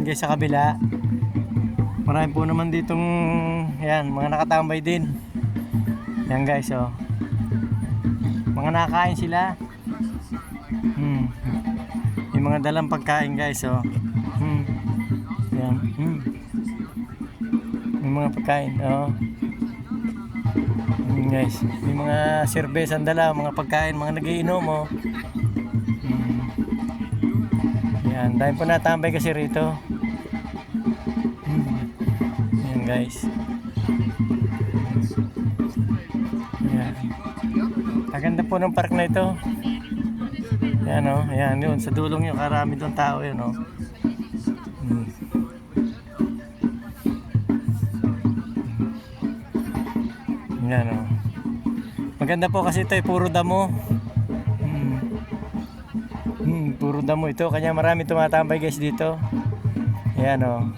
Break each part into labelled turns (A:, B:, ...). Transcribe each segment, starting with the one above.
A: guys sa kabila. Marami po naman ditong yan, mga nakatambay din. Yan guys, oh. Mga nakakain sila. Yung mga dalang pagkain guys, oh. Yan. Yung mga pagkain, oh. Guys, yung mga serbesa dala, mga pagkain, mga nagiinom, oh. Yan, dahil po natambay kasi rito. Yan guys. Yan. Maganda po ng park na ito. Yan, oh, yan yun, sa dulong yun, karami doon tao yun, oh. Yan, oh. Maganda po kasi ito ay puro damo. Puro damo ito, kanya marami tumatambay guys dito. Yan, oh.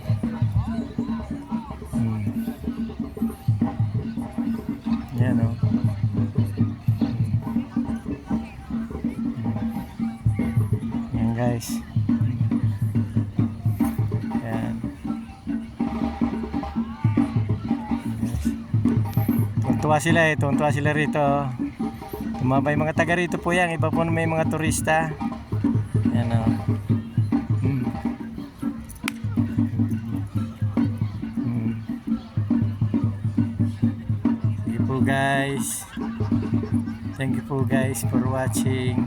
A: Yan, oh. Yan guys. Yan. Tuntua sila eh, tuntua sila rito. Tumabay mga taga rito po yan, iba po na may mga turista. Yan, oh. Thank you po guys. Thank you po guys for watching.